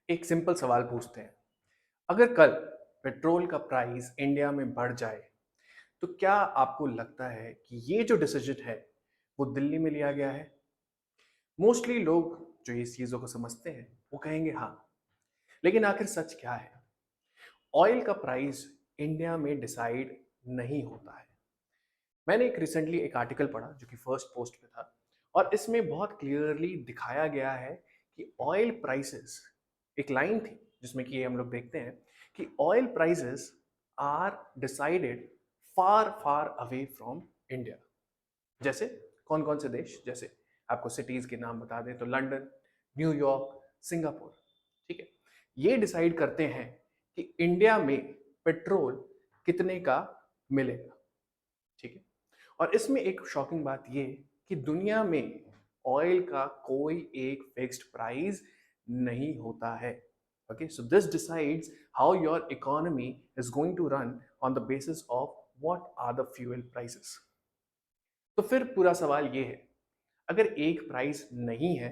एक सिंपल सवाल पूछते हैं। अगर कल पेट्रोल का प्राइस इंडिया में बढ़ जाए तो क्या आपको लगता है कि ये जो डिसीजन है वो दिल्ली में लिया गया है? मोस्टली लोग जो इस चीज़ों को समझते हैं वो कहेंगे हाँ। लेकिन आखिर सच क्या है? ऑयल का प्राइस इंडिया में डिसाइड नहीं होता है। मैंने एक रिसेंटली एक आर्टिकल पढ़ा जो कि फर्स्ट पोस्ट पे था, और इसमें बहुत क्लियरली दिखाया गया है कि ऑयल प्राइसेस, एक लाइन थी जिसमें कि हम लोग देखते हैं कि oil prices are decided far far away from India. जैसे कौन कौन से देश, जैसे आपको सिटीज के नाम बता दें तो लंदन, न्यूयॉर्क, सिंगापुर। ठीक है, ये डिसाइड करते हैं कि इंडिया में पेट्रोल कितने का मिलेगा। ठीक है, और इसमें एक शॉकिंग बात ये कि दुनिया में ऑयल का कोई एक फिक्स्ड प्राइस नहीं होता है। Okay, so this decides how your economy is going to run on the basis of what are the fuel prices. तो फिर पूरा सवाल ये है, अगर एक प्राइस नहीं है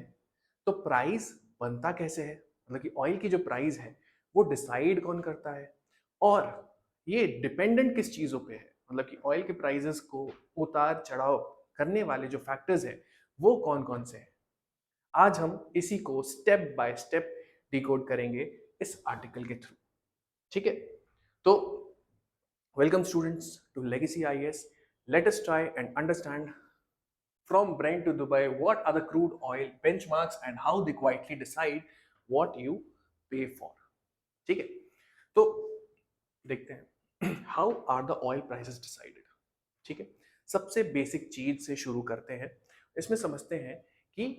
तो प्राइस बनता कैसे है? मतलब कि ऑयल की जो प्राइस है वो डिसाइड कौन करता है, और ये डिपेंडेंट किस चीजों पे है? मतलब कि ऑयल के प्राइसेस को उतार चढ़ाव करने वाले जो फैक्टर्स हैं वो कौन कौन से हैं? आज हम इसी को स्टेप बाय स्टेप डिकोड करेंगे इस आर्टिकल के थ्रू। ठीक है, तो welcome students to legacy IAS. Let us try and understand from Brent to Dubai, what are the crude oil benchmarks and how they quietly decide what you pay for? ठीक है, तो देखते हैं how are the oil prices decided. ठीक है, सबसे basic चीज से शुरू करते हैं। इसमें समझते हैं कि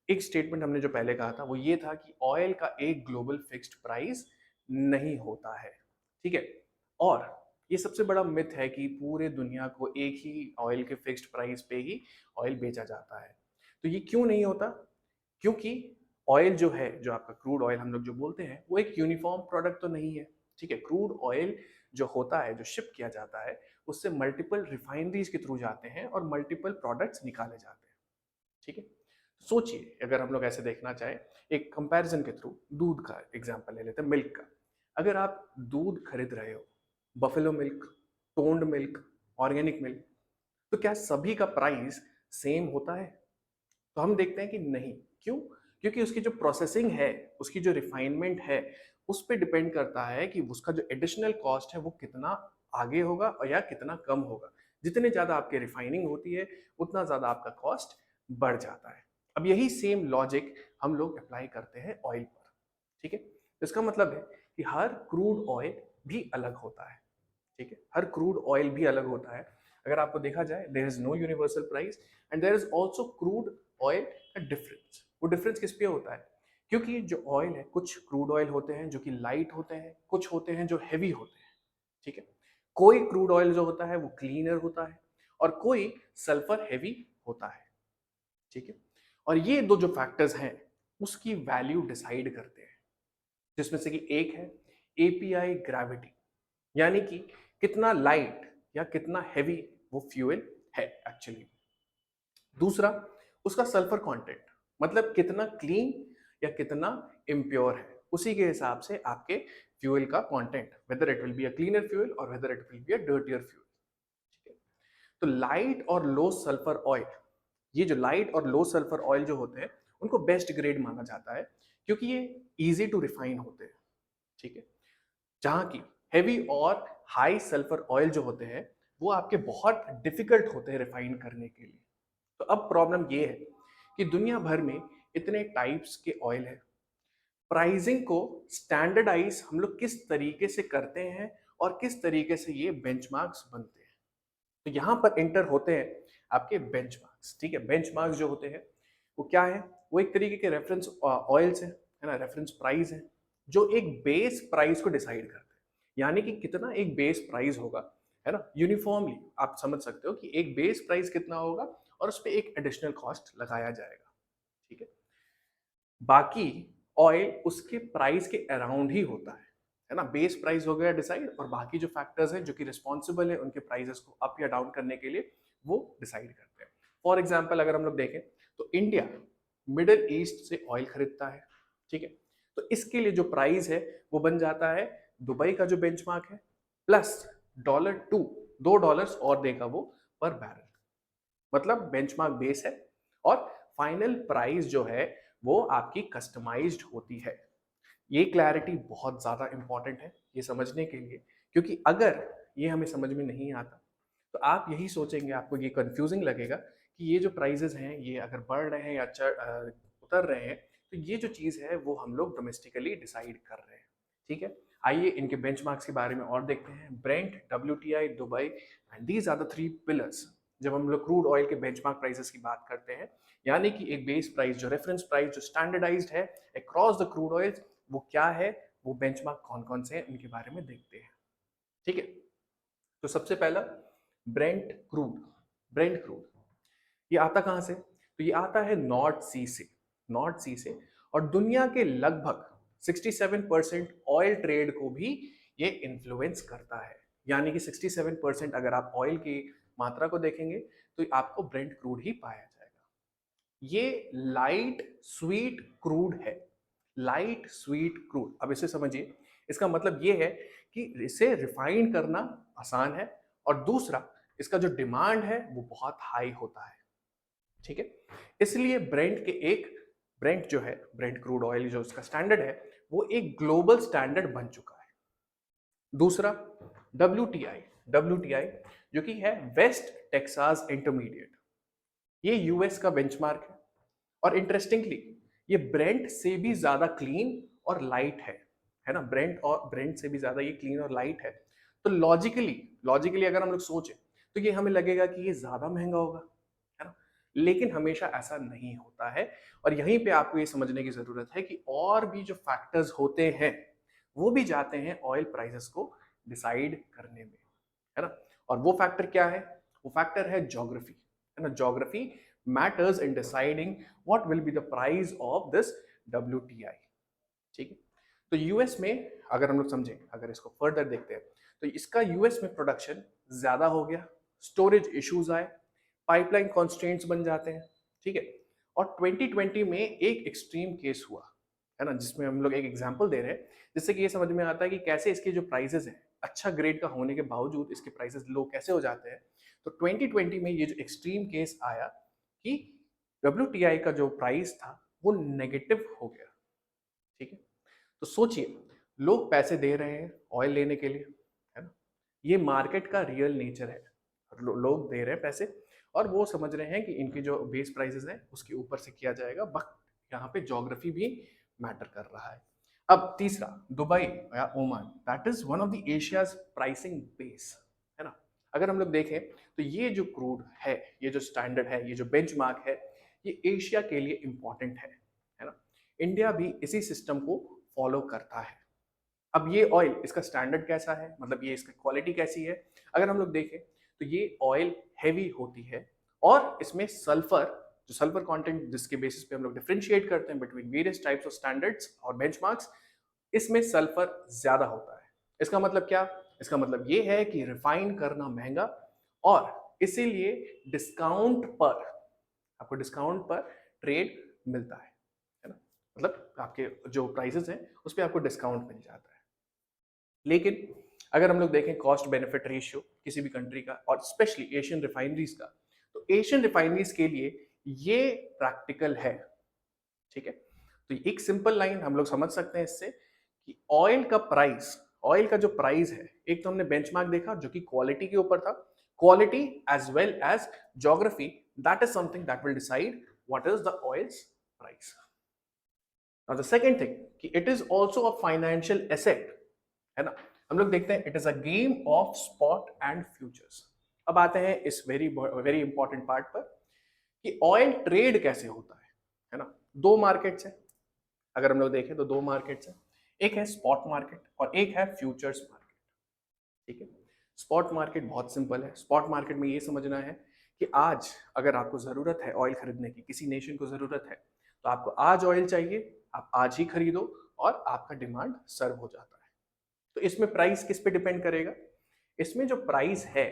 एक स्टेटमेंट हमने जो पहले कहा था वो ये था कि ऑयल का एक ग्लोबल फिक्स्ड प्राइस नहीं होता है। ठीक है, और ये सबसे बड़ा मिथ है कि पूरे दुनिया को एक ही ऑयल के फिक्स्ड प्राइस पे ही ऑयल बेचा जाता है। तो ये क्यों नहीं होता? क्योंकि ऑयल जो है, जो आपका क्रूड ऑयल हम लोग जो बोलते हैं, वो एक यूनिफॉर्म प्रोडक्ट तो नहीं है। ठीक है, क्रूड ऑयल जो होता है, जो शिप किया जाता है, उससे मल्टीपल रिफाइनरीज के थ्रू जाते हैं और मल्टीपल प्रोडक्ट्स निकाले जाते हैं। ठीक है, सोचिए अगर हम लोग ऐसे देखना चाहें, एक कंपैरिजन के थ्रू दूध का एग्जांपल ले लेते हैं, मिल्क का। अगर आप दूध खरीद रहे हो, buffalo milk, toned milk, organic milk, तो क्या सभी का प्राइस सेम होता है? तो हम देखते हैं कि नहीं। क्यों? क्योंकि उसकी जो प्रोसेसिंग है, उसकी जो रिफाइनमेंट है, उस पर डिपेंड करता है कि उसका जो एडिशनल कॉस्ट है वो कितना आगे होगा और या कितना कम होगा। जितने ज्यादा आपकी रिफाइनिंग होती है उतना ज्यादा आपका कॉस्ट बढ़ जाता है। अब यही सेम लॉजिक हम लोग अप्लाई करते हैं ऑयल पर। ठीक है, इसका मतलब है कि हर क्रूड ऑयल भी अलग होता है। ठीक है, हर क्रूड ऑयल भी अलग होता है। अगर आपको देखा जाए, there is no universal price and there is also crude oil का डिफरेंस। वो डिफरेंस किस पे होता है? क्योंकि जो ऑयल है, कुछ क्रूड ऑयल होते हैं जो कि लाइट होते हैं, कुछ होते हैं जो हैवी होते हैं। ठीक है, कोई क्रूड ऑयल जो होता है वो क्लीनर होता है और कोई सल्फर हैवी होता है। ठीक है, और ये दो जो फैक्टर्स हैं उसकी वैल्यू डिसाइड करते हैं, जिसमें से कि एक है एपीआई ग्रेविटी, यानी कि कितना लाइट या कितना हैवी वो फ्यूल है एक्चुअली। दूसरा, उसका सल्फर कंटेंट, मतलब कितना क्लीन या कितना इम्प्योर है। उसी के हिसाब से आपके फ्यूल का content, whether it will be a cleaner fuel और whether it will be a dirtier fuel. ठीक है, तो लाइट और लो सल्फर ऑयल, ये जो लाइट और लो सल्फर ऑयल जो होते हैं उनको बेस्ट ग्रेड माना जाता है, क्योंकि ये इजी टू रिफाइन होते हैं। ठीक है, जहां की हेवी और हाई सल्फर ऑयल जो होते हैं वो आपके बहुत डिफिकल्ट होते हैं रिफाइन करने के लिए। तो अब प्रॉब्लम ये है कि दुनिया भर में इतने टाइप्स के ऑयल है, प्राइसिंग को स्टैंडर्डाइज हम लोग किस तरीके से करते हैं और किस तरीके से ये बेंचमार्क्स बनते हैं। तो यहाँ पर एंटर होते हैं आपके बेंचमार्क्स। ठीक है, बेंचमार्क्स जो होते हैं वो क्या है? वो एक तरीके के रेफरेंस ऑयल्स है ना, रेफरेंस प्राइस है, जो एक बेस प्राइस को डिसाइड करते हैं। यानी कि कितना एक बेस प्राइस होगा, है ना, यूनिफॉर्मली आप समझ सकते हो कि एक बेस प्राइस कितना होगा और उस पर एक एडिशनल कॉस्ट लगाया जाएगा। ठीक है, बाकी ऑयल उसके प्राइस के अराउंड ही होता है ना। बेस प्राइस हो गया डिसाइड, और बाकी जो फैक्टर्स हैं जो कि रिस्पॉन्सिबल है उनके प्राइसेस को अप या डाउन करने के लिए वो डिसाइड करते हैं। फॉर एग्जाम्पल अगर हम लोग देखें तो इंडिया मिडल ईस्ट से ऑयल खरीदता है। ठीक है, तो इसके लिए जो प्राइस है वो बन जाता है दुबई का जो बेंचमार्क है प्लस $2, $2 और देगा वो पर बैरल। मतलब बेंचमार्क बेस है और फाइनल प्राइस जो है वो आपकी कस्टमाइज्ड होती है। ये क्लैरिटी बहुत ज़्यादा इंपॉर्टेंट है ये समझने के लिए, क्योंकि अगर ये हमें समझ में नहीं आता तो आप यही सोचेंगे, आपको ये कंफ्यूजिंग लगेगा कि ये जो प्राइजेस हैं ये अगर बढ़ रहे हैं या उतर रहे हैं, तो ये जो चीज़ है वो हम लोग डोमेस्टिकली डिसाइड कर रहे हैं। ठीक है, आइए इनके बेंचमार्क्स के बारे में और देखते हैं। Brent, WTI, Dubai and these are the three pillars. जब हम लोग क्रूड ऑयल के बेंचमार्क प्राइसेस की बात करते हैं, यानी कि एक बेस प्राइस जो रेफरेंस प्राइस जो स्टैंडर्डाइज्ड है अक्रॉस द क्रूड ऑयल, वो क्या है, वो बेंचमार्क कौन कौन से हैं इनके बारे में देखते हैं। ठीक है, तो सबसे पहला ब्रेंट क्रूड। ब्रेंट क्रूड ये आता कहाँ से? तो ये आता है नॉर्थ सी से। नॉर्थ सी से, और दुनिया के लगभग 67% ऑयल ट्रेड को भी ये इन्फ्लुएंस करता है। यानी कि 67% अगर आप ऑयल की मात्रा को देखेंगे तो आपको ब्रेंट क्रूड ही पाया जाएगा। ये लाइट स्वीट क्रूड है। लाइट स्वीट क्रूड, अब इसे समझिए। इसका मतलब ये है कि इसे रिफाइन करना आसान है, और दूसरा इसका जो डिमांड है वो बहुत हाई होता है। ठीक है, इसलिए ब्रेंट जो है, ब्रेंट क्रूड ऑयल जो इसका स्टैंडर्ड है वो एक ग्लोबल स्टैंडर्ड बन चुका है। दूसरा डब्ल्यूटीआई। डब्ल्यूटीआई जो कि है वेस्ट टेक्सास इंटरमीडिएट, ये यूएस का बेंचमार्क है, और इंटरेस्टिंगली ये ब्रेंट से भी ज्यादा क्लीन और लाइट है ना। ब्रेंट से भी ज्यादा ये क्लीन और लाइट है। तो लॉजिकली लॉजिकली अगर हम लोग सोचें तो ये हमें लगेगा कि ये ज्यादा महंगा होगा, है ना। लेकिन हमेशा ऐसा नहीं होता है, और यहीं पे आपको ये समझने की जरूरत है कि और भी जो फैक्टर्स होते हैं वो भी जाते हैं ऑयल प्राइसेस को डिसाइड करने में, है ना। और वो फैक्टर क्या है? वो फैक्टर है ज्योग्राफी, है ना। Geography matters in deciding what will be the price of this WTI. ठीक है, तो यूएस में अगर हम लोग समझें, अगर इसको फर्दर देखते हैं, तो इसका यूएस में प्रोडक्शन ज्यादा हो गया, स्टोरेज इश्यूज आए, पाइपलाइन कॉन्स्ट्रेंट्स बन जाते हैं। ठीक है, और 2020 में एक एक्सट्रीम केस हुआ, है ना, जिसमें हम लोग एक एग्जांपल दे रहे हैं जिससे कि ये समझ में आता है कि कैसे इसके जो प्राइसेस हैं, अच्छा ग्रेड का होने के बावजूद इसके प्राइसेस लो कैसे हो जाते हैं। तो 2020 में ये जो एक्सट्रीम केस आया कि डब्ल्यूटीआई का जो प्राइस था वो नेगेटिव हो गया। ठीक है, तो सोचिए, लोग पैसे दे रहे हैं ऑयल लेने के लिए, है ना। ये मार्केट का रियल नेचर है। लोग दे रहे हैं पैसे और वो समझ रहे हैं कि इनकी जो बेस प्राइसेस है उसके ऊपर से किया जाएगा, बट यहाँ पे ज्योग्राफी भी मैटर कर रहा है। अब तीसरा, दुबई या Oman, that is one of the Asia's pricing base, है ना। अगर हम लोग देखें तो ये जो क्रूड है, ये जो स्टैंडर्ड है, ये जो बेंचमार्क है, ये एशिया के लिए इंपॉर्टेंट है ना। इंडिया भी इसी सिस्टम को फॉलो करता है। अब ये ऑयल, इसका स्टैंडर्ड कैसा है, मतलब ये इसकी क्वालिटी कैसी है? अगर हम लोग देखें तो ये ऑयल हैवी होती है, और इसमें सल्फर, जो सल्फर कंटेंट जिसके बेसिस पे हम लोग डिफरेंशिएट करते हैं between various types of standards और बेंचमार्क्स, इसमें सल्फर ज्यादा होता है। इसका मतलब क्या? इसका मतलब ये है कि रिफाइन करना महंगा, और इसीलिए डिस्काउंट पर, आपको डिस्काउंट पर ट्रेड मिलता है ना। मतलब आपके जो प्राइसेस हैं उस पर आपको डिस्काउंट मिल जाता है। लेकिन अगर हम लोग देखें कॉस्ट बेनिफिट रेशियो किसी भी कंट्री का, और स्पेशली एशियन रिफाइनरीज का, तो एशियन रिफाइनरीज के लिए ये प्रैक्टिकल है। ठीक है, तो एक सिंपल लाइन हम लोग समझ सकते हैं इससे कि ऑयल का जो प्राइस है, एक तो हमने बेंचमार्क देखा जो कि क्वालिटी के ऊपर था, quality as well as geography, that is something that will decide what is the oil's price. Now the second thing कि it is also a financial asset, है ना। हम लोग देखते हैं it is a game of spot and futures. अब आते हैं इस वेरी वेरी इंपॉर्टेंट पार्ट पर कि ऑयल ट्रेड कैसे होता है ना। दो मार्केट्स हैं, अगर हम लोग देखें तो दो मार्केट्स हैं, एक है स्पॉट मार्केट और एक है फ्यूचर्स मार्केट। ठीक है, स्पॉट मार्केट बहुत सिंपल है। स्पॉट मार्केट में ये समझना है कि आज अगर आपको जरूरत है ऑयल खरीदने की, किसी नेशन को जरूरत है, तो आपको आज ऑयल चाहिए, आप आज ही खरीदो और आपका डिमांड सर्व हो जाता है। तो इसमें प्राइस किस पे डिपेंड करेगा? इसमें जो प्राइस है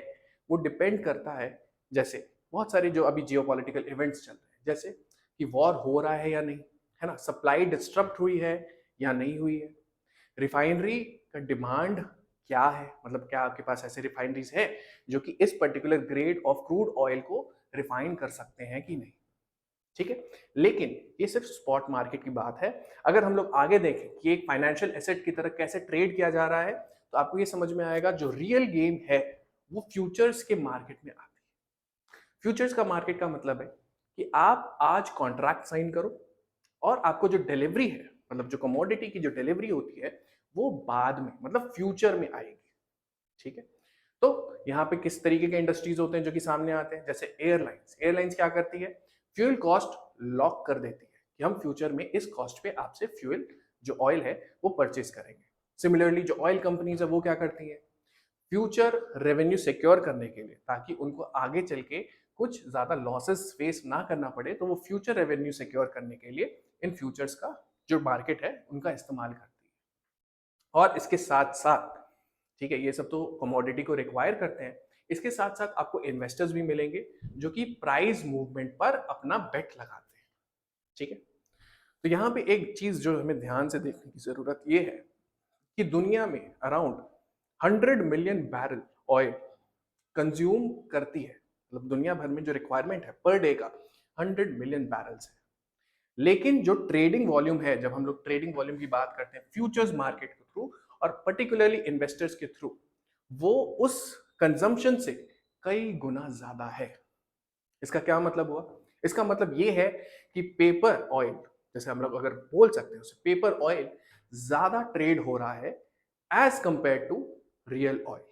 वो डिपेंड करता है, जैसे बहुत सारे जो अभी जियोपॉलिटिकल इवेंट्स चल रहे हैं, जैसे कि वॉर हो रहा है या नहीं, है ना, सप्लाई डिस्टरप्ट हुई है या नहीं हुई है? रिफाइनरी का डिमांड क्या है, मतलब क्या आपके पास ऐसे रिफाइनरीज है जो कि इस particular grade of crude oil को रिफाइन कर सकते हैं कि नहीं? ठीक है, लेकिन ये सिर्फ स्पॉट मार्केट की बात है। अगर हम लोग आगे देखें कि एक फाइनेंशियल एसेट की तरह कैसे ट्रेड किया जा रहा है, तो आपको ये समझ में आएगा जो रियल गेम है वो फ्यूचर्स के मार्केट में आती है। फ्यूचर्स का मार्केट का मतलब है कि आप आज कॉन्ट्रैक्ट साइन करो और आपको जो डिलीवरी है, मतलब जो कमोडिटी की जो डिलीवरी होती है, वो बाद में, मतलब फ्यूचर में आएगी। ठीक है, तो यहाँ पे किस तरीके के इंडस्ट्रीज होते हैं जो कि सामने आते हैं, जैसे एयरलाइंस। एयरलाइंस क्या करती है, फ्यूल कॉस्ट लॉक कर देती है कि हम फ्यूचर में इस कॉस्ट पे आपसे फ्यूल जो ऑयल है वो परचेज करेंगे। सिमिलरली जो ऑयल कंपनीज है वो क्या करती है, फ्यूचर रेवेन्यू सिक्योर करने के लिए, ताकि उनको आगे चल के कुछ ज्यादा लॉसेस फेस ना करना पड़े, तो वो फ्यूचर रेवेन्यू सिक्योर करने के लिए इन फ्यूचर्स का जो मार्केट है उनका इस्तेमाल करती है। और इसके साथ साथ, ठीक है, ये सब तो कमोडिटी को रिक्वायर करते हैं, इसके साथ साथ आपको इन्वेस्टर्स भी मिलेंगे जो कि प्राइस मूवमेंट पर अपना बेट लगाते हैं। ठीक है, तो यहाँ पे एक चीज जो हमें ध्यान से देखने की जरूरत ये है कि दुनिया में around 100 million barrel oil consume करती है, मतलब दुनिया भर में जो रिक्वायरमेंट है पर डे का 100 मिलियन बैरल्स है। लेकिन जो ट्रेडिंग वॉल्यूम है, जब हम लोग ट्रेडिंग वॉल्यूम की बात करते हैं फ्यूचर्स मार्केट के थ्रू और पर्टिकुलरली इन्वेस्टर्स के थ्रू, वो उस कंजम्पशन से कई गुना ज्यादा है। इसका क्या मतलब हुआ, इसका मतलब ये है कि पेपर ऑयल, जैसे हम लोग अगर बोल सकते हैं उसे, पेपर ऑयल ज्यादा ट्रेड हो रहा है as compare to real oil,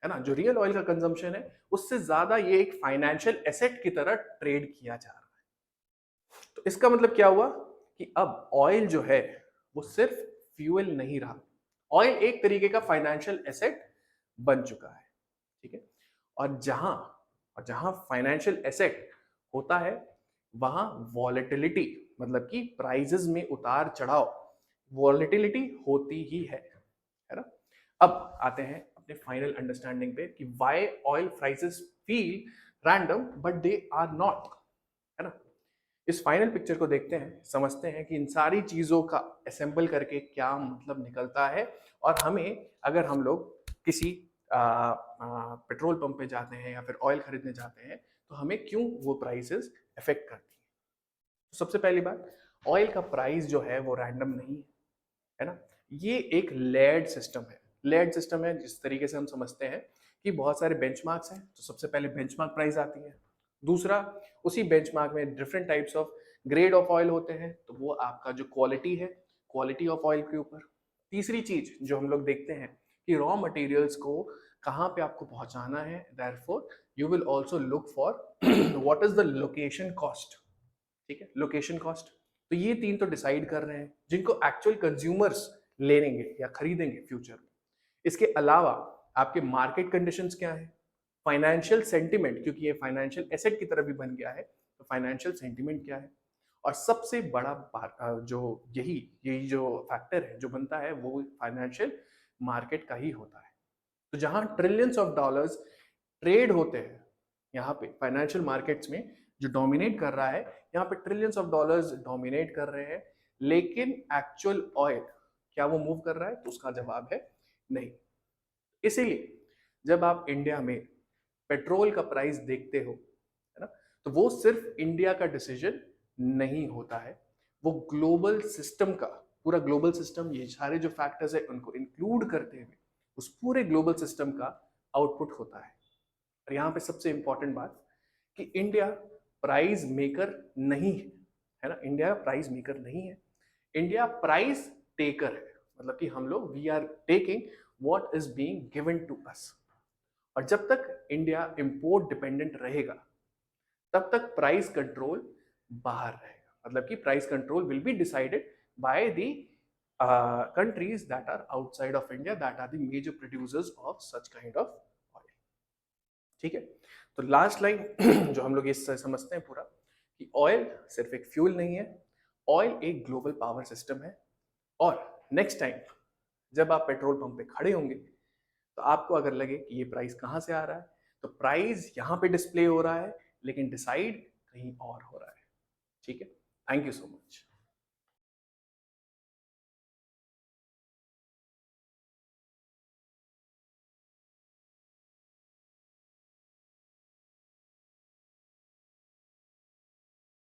है ना। जो रियल ऑयल का कंजम्पशन है उससे ज्यादा ये एक फाइनेंशियल एसेट की तरह ट्रेड किया जा रहा है। तो इसका मतलब क्या हुआ कि अब ऑयल जो है वो सिर्फ फ्यूल नहीं रहा, ऑयल एक तरीके का फाइनेंशियल एसेट बन चुका है। ठीक है, और जहां फाइनेंशियल एसेट होता है वहां वॉलेटिलिटी, मतलब कि प्राइसेस में उतार चढ़ाव, वॉलेटिलिटी होती ही है ना। अब आते हैं अपने फाइनल अंडरस्टैंडिंग पे कि why oil prices feel random but they are not, है ना। इस फाइनल पिक्चर को देखते हैं, समझते हैं कि इन सारी चीजों का असेंबल करके क्या मतलब निकलता है, और हमें अगर हम लोग किसी पेट्रोल पंप पे जाते हैं या फिर ऑयल खरीदने जाते हैं तो हमें क्यों वो प्राइसेस अफेक्ट करती है। तो सबसे पहली बात, ऑयल का प्राइस जो है वो रैंडम नहीं है ना। ये एक लेयर्ड सिस्टम है। लेयर्ड सिस्टम है जिस तरीके से हम समझते हैं कि बहुत सारे बेंचमार्क्स हैं, तो सबसे पहले बेंचमार्क प्राइस आती है। दूसरा, उसी बेंचमार्क में different types of grade of oil होते हैं, तो वो आपका जो क्वालिटी है, क्वालिटी ऑफ ऑयल के ऊपर। तीसरी चीज जो हम लोग देखते हैं कि रॉ मटेरियल्स को कहाँ पे आपको पहुंचाना है, therefore you will also look for what is the location cost. ठीक है, लोकेशन कॉस्ट। तो ये तीन तो डिसाइड कर रहे हैं जिनको एक्चुअल कंज्यूमर्स लेंगे या खरीदेंगे फ्यूचर में। इसके अलावा आपके मार्केट कंडीशंस क्या है, फाइनेंशियल सेंटिमेंट, क्योंकि ये फाइनेंशियल एसेट की तरह भी बन गया है, तो फाइनेंशियल सेंटिमेंट क्या है। और सबसे बड़ा जो यही यही जो फैक्टर है जो बनता है वो फाइनेंशियल मार्केट का ही होता है। तो जहां ट्रिलियंस ऑफ डॉलर्स ट्रेड होते हैं, यहाँ पे फाइनेंशियल मार्केट्स में जो डोमिनेट कर रहा है, यहाँ पे ट्रिलियंस ऑफ डॉलर्स डोमिनेट कर रहे हैं, लेकिन एक्चुअल ऑयल क्या वो मूव कर रहा है, तो उसका जवाब है नहीं। इसीलिए जब आप इंडिया में पेट्रोल का प्राइस देखते हो, है ना, तो वो सिर्फ इंडिया का डिसीजन नहीं होता है, वो ग्लोबल सिस्टम का, पूरा ग्लोबल सिस्टम, ये सारे जो फैक्टर्स है उनको इंक्लूड करते हुए उस पूरे ग्लोबल सिस्टम का आउटपुट होता है। और यहाँ पे सबसे इंपॉर्टेंट बात कि इंडिया प्राइस मेकर नहीं है ना, इंडिया प्राइस मेकर नहीं है, इंडिया प्राइस टेकर है। मतलब कि हम लोग we are taking what is being given to us. और जब तक इंडिया इंपोर्ट डिपेंडेंट रहेगा तब तक प्राइस कंट्रोल बाहर रहेगा, मतलब कि price control will be decided by the countries that are outside of India, that are the major producers of such kind of oil। ठीक है, तो लास्ट लाइन जो हम लोग इससे समझते हैं पूरा कि ऑयल सिर्फ एक फ्यूल नहीं है, ऑयल एक ग्लोबल पावर सिस्टम है। और नेक्स्ट टाइम जब आप पेट्रोल पंप पे खड़े होंगे तो आपको अगर लगे कि ये प्राइस कहाँ से आ रहा है, तो प्राइस यहाँ पे डिस्प्ले हो रहा है लेकिन डिसाइड कहीं और हो रहा है। ठीक है, थैंक यू सो मच।